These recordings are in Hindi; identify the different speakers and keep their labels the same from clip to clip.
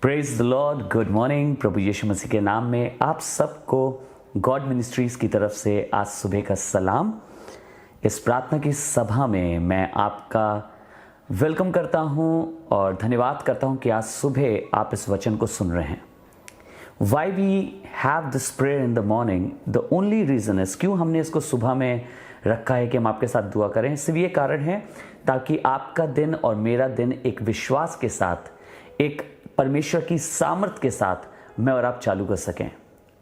Speaker 1: Praise the Lord, good morning. प्रभु यीशु मसीह के नाम में आप सबको गॉड मिनिस्ट्रीज की तरफ से आज सुबह का सलाम। इस प्रार्थना की सभा में मैं आपका वेलकम करता हूं और धन्यवाद करता हूं कि आज सुबह आप इस वचन को सुन रहे हैं। Why we have this prayer in the morning, the only reason is, क्यों हमने इसको सुबह में रखा है कि हम आपके साथ दुआ करें, सिर्फ ये कारण है ताकि आपका दिन और मेरा दिन एक विश्वास के साथ, एक परमेश्वर की सामर्थ के साथ मैं और आप चालू कर सकें।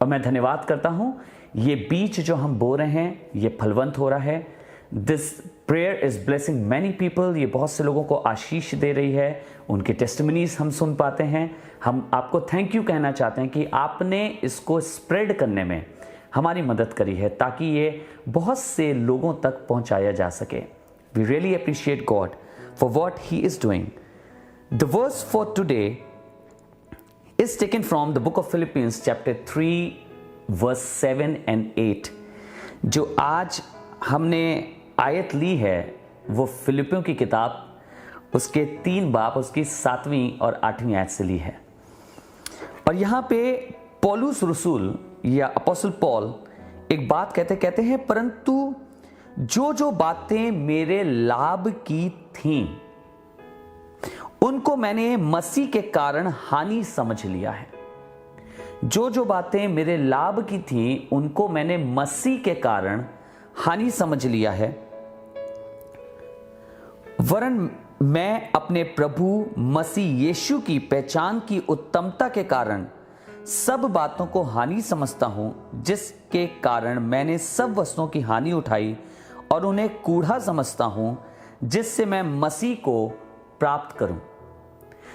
Speaker 1: और मैं धन्यवाद करता हूं, ये बीज जो हम बो रहे हैं ये फलवंत हो रहा है। This prayer is blessing many people, ये बहुत से लोगों को आशीष दे रही है, उनके टेस्टिमनीज हम सुन पाते हैं। हम आपको थैंक यू कहना चाहते हैं कि आपने इसको स्प्रेड करने में हमारी मदद करी है ताकि ये बहुत से लोगों तक पहुंचाया जा सके। We really appreciate God for what he is doing. The verse for today is taken from the book of Philippians chapter 3 verse 7 and 8। जो आज हमने आयत ली है वो फिलिपियों की किताब उसके 3 बाब उसकी 7वीं और 8वीं आयत से ली है। और यहाँ पे पौलुस रसूल या अपोस्टल पॉल एक बात कहते हैं, परंतु जो बातें मेरे लाभ की थीं उनको मैंने मसीह के कारण हानि समझ लिया है। जो बातें मेरे लाभ की थीं उनको मैंने मसीह के कारण हानि समझ लिया है, वरन मैं अपने प्रभु मसीह यीशु की पहचान की उत्तमता के कारण सब बातों को हानि समझता हूं, जिसके कारण मैंने सब वस्तुओं की हानि उठाई और उन्हें कूड़ा समझता हूं, जिससे मैं मसीह को प्राप्त करूं।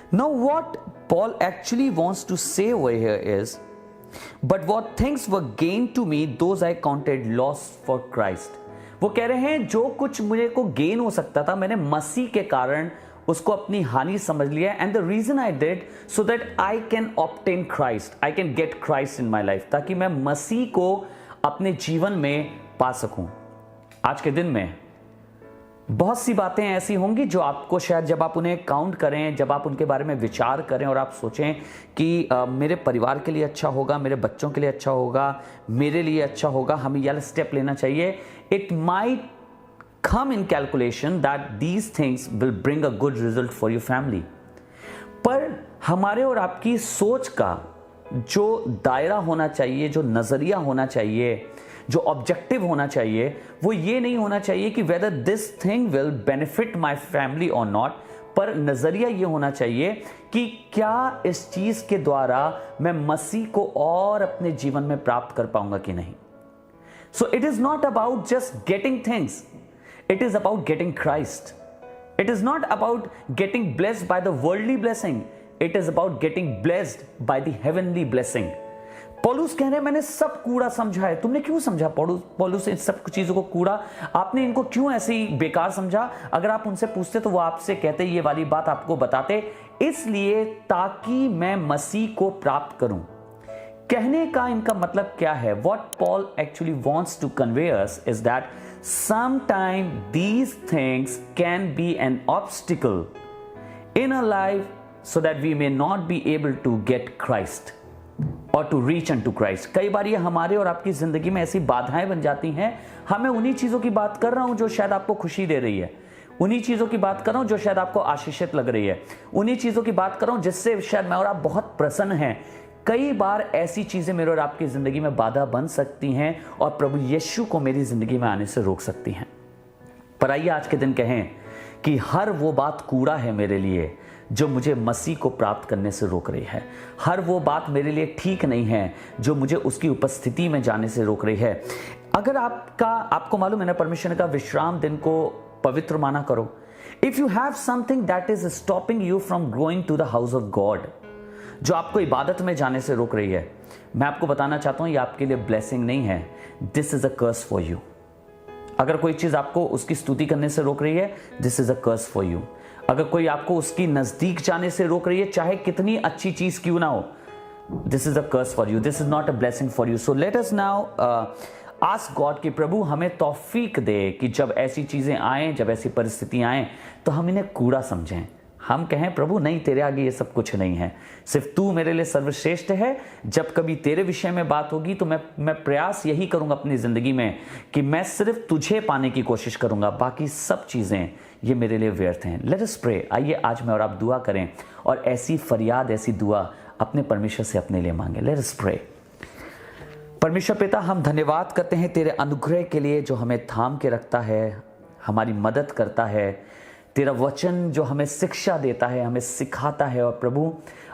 Speaker 1: Now what Paul actually wants to say over here is, but what things were gained to me, those I counted loss for Christ। वो कह रहे हैं जो कुछ मुझे को गेन हो सकता था मैंने मसीह के कारण उसको अपनी हानि समझ लिया। And the reason I did so that I can obtain Christ, I can get Christ in my life, ताकि मैं मसीह को अपने जीवन में पा सकूं। आज के दिन में बहुत सी बातें ऐसी होंगी जो आपको शायद जब आप उन्हें काउंट करें, जब आप उनके बारे में विचार करें और आप सोचें कि मेरे परिवार के लिए अच्छा होगा, मेरे बच्चों के लिए अच्छा होगा, मेरे लिए अच्छा होगा, हमें यह स्टेप लेना चाहिए। It might come in calculation that these things will bring a good result for your family. पर हमारे और आपकी सोच का जो दायरा होना चाहिए, जो नजरिया होना चाहिए, जो ऑब्जेक्टिव होना चाहिए, वो ये नहीं होना चाहिए कि whether this thing will benefit my family और नॉट, पर नजरिया ये होना चाहिए कि क्या इस चीज के द्वारा मैं मसीह को और अपने जीवन में प्राप्त कर पाऊंगा कि नहीं। So it is not about just getting things, it is about getting Christ. It is not about getting blessed by the worldly blessing, it is about getting blessed by the heavenly blessing. पौलुस कह रहे हैं मैंने सब कूड़ा समझा है। तुमने क्यों समझा पौलुस इन सब चीजों को कूड़ा? आपने इनको क्यों ऐसे ही बेकार समझा? अगर आप उनसे पूछते तो वो आपसे कहते ये वाली बात आपको बताते, इसलिए ताकि मैं मसीह को प्राप्त करूं। कहने का इनका मतलब क्या है? What Paul actually wants to convey us is that sometime these things can be an obstacle in a life so that we may not be able to get Christ और टू रीच अनटू क्राइस्ट। कई बार ये हमारे और आपकी जिंदगी में ऐसी बाधाएं बन जाती हैं। हमें उन्हीं चीजों की बात कर रहा हूं जो शायद आपको खुशी दे रही है, उन्हीं चीजों की बात कर रहा हूं जो शायद आपको आशीषित लग रही है, उन्हीं चीजों की बात कर रहा हूं जिससे शायद मैं और आप बहुत प्रसन्न हैं। कई बार ऐसी चीजें मेरे और आपकी जिंदगी में बाधा बन सकती हैं और प्रभु यीशु को मेरी जिंदगी में आने से रोक सकती हैं। पर आइए आज के दिन कहें कि हर वो बात कूड़ा है मेरे लिए जो मुझे मसीह को प्राप्त करने से रोक रही है। हर वो बात मेरे लिए ठीक नहीं है जो मुझे उसकी उपस्थिति में जाने से रोक रही है। अगर आपको मालूम है ना, परमेश्वर का विश्राम दिन को पवित्र माना करो। If you have something that is stopping you from going to the house of God, जो आपको इबादत में जाने से रोक रही है, मैं आपको बताना चाहता हूं ये आपके लिए ब्लेसिंग नहीं है, this is a curse for you. अगर कोई चीज आपको उसकी स्तुति करने से रोक रही है, this is a curse for you. अगर कोई आपको उसकी नजदीक जाने से रोक रही है, चाहे कितनी अच्छी चीज क्यों ना हो, this is a curse for you, this is not a blessing for you. So let us now ask God कि प्रभु हमें तौफीक दे कि जब ऐसी चीजें आए, जब ऐसी परिस्थितियां आए, तो हम इन्हें कूड़ा समझें, हम कहें प्रभु नहीं, तेरे आगे ये सब कुछ नहीं है, सिर्फ तू मेरे लिए सर्वश्रेष्ठ है। जब कभी तेरे विषय में बात होगी तो मैं प्रयास यही करूंगा अपनी ज़िंदगी में कि मैं सिर्फ तुझे पाने की कोशिश करूंगा, बाकी सब चीज़ें ये मेरे लिए व्यर्थ हैं। Let us pray. आइए आज मैं और आप दुआ करें और ऐसी फरियाद, ऐसी दुआ अपने परमेश्वर से अपने लिए मांगे। Let us pray. परमेश्वर पिता, हम धन्यवाद करते हैं तेरे अनुग्रह के लिए जो हमें थाम के रखता है, हमारी मदद करता है। तेरा वचन जो हमें शिक्षा देता है, हमें सिखाता है, और प्रभु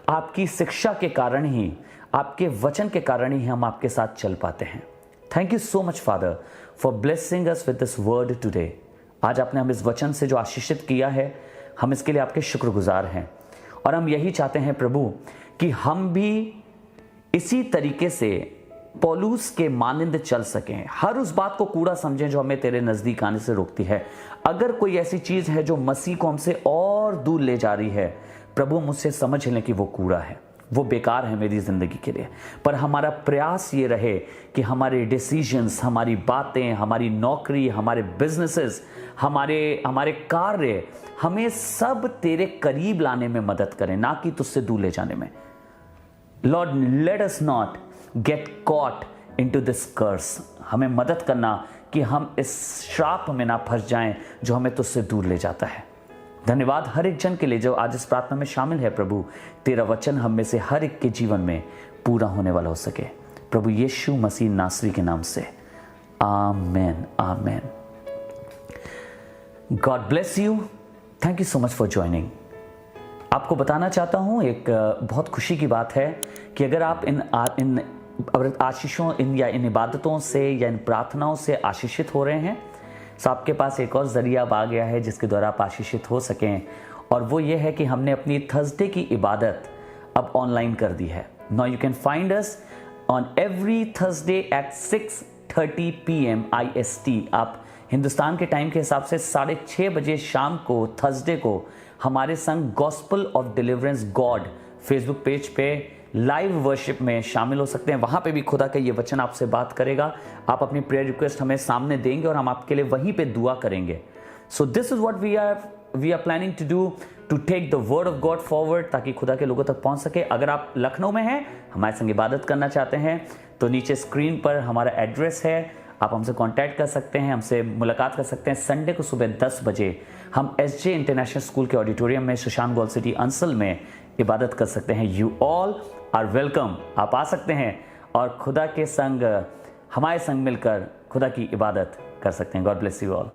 Speaker 1: आपकी शिक्षा के कारण ही, आपके वचन के कारण ही हम आपके साथ चल पाते हैं। Thank you so much father for blessing us with this word today. आज आपने हम इस वचन से जो आशीषित किया है, हम इसके लिए आपके शुक्रगुजार हैं। और हम यही चाहते हैं प्रभु कि हम भी इसी तरीके से पौलुस के मानिंद चल सकें, हर उस बात को कूड़ा समझें जो हमें तेरे नज़दीक आने से रोकती है। अगर कोई ऐसी चीज़ है जो मसीह को हमसे और दूर ले जा रही है, प्रभु मुझसे समझ लें कि वो कूड़ा है, वो बेकार है मेरी ज़िंदगी के लिए। पर हमारा प्रयास ये रहे कि हमारे डिसीजंस, हमारी बातें, हमारी नौकरी, हमारे बिजनेसेस, हमारे कार्य हमें सब तेरे करीब लाने में मदद करें, ना कि तुझसे दूर ले जाने में। Lord, let us not get caught into this curse. हमें मदद करना कि हम इस श्राप में ना फंस जाएं जो हमें तुझसे दूर ले जाता है। धन्यवाद हर एक जन के लिए जो आज इस प्रार्थना में शामिल है। प्रभु तेरा वचन हम में से हर एक के जीवन में पूरा होने वाला हो सके, प्रभु यीशु मसीह नासरी के नाम से, amen, amen. God bless you. Thank you so much for joining. आपको बताना चाहता हूं, एक बहुत खुशी की बात है कि अगर आप इन आशीषों, इन इबादतों से या इन प्रार्थनाओं से आशीषित हो रहे हैं, तो आपके पास एक और जरिया अब आ गया है जिसके द्वारा आप आशीषित हो सकें, और वो ये है कि हमने अपनी थर्सडे की इबादत अब ऑनलाइन कर दी है। Now you can find us on every Thursday at 6:30 PM IST। आप हिंदुस्तान के टाइम के हिसाब से 6:30 बजे शाम को थर्सडे को हमारे संग gospel of deliverance God Facebook page पे लाइव वर्शिप में शामिल हो सकते हैं। वहां पे भी खुदा का ये वचन आपसे बात करेगा। आप अपनी प्रेयर रिक्वेस्ट हमें सामने देंगे और हम आपके लिए वहीं पे दुआ करेंगे। So this is what we are planning to do, to take the word of God forward, ताकि खुदा के लोगों तक पहुंच सके। अगर आप लखनऊ में हैं, हमारे संग इबादत करना चाहते हैं, तो नीचे स्क्रीन पर हमारा एड्रेस है, आप हमसे कांटेक्ट कर सकते हैं, हमसे मुलाकात कर सकते हैं। संडे को सुबह 10 बजे हम SJ इंटरनेशनल स्कूल के ऑडिटोरियम में सुशांत गोल्ड सिटी अंसल में इबादत कर सकते हैं। You all are welcome. आप आ सकते हैं और खुदा के संग, हमारे संग मिलकर खुदा की इबादत कर सकते हैं। God bless you all.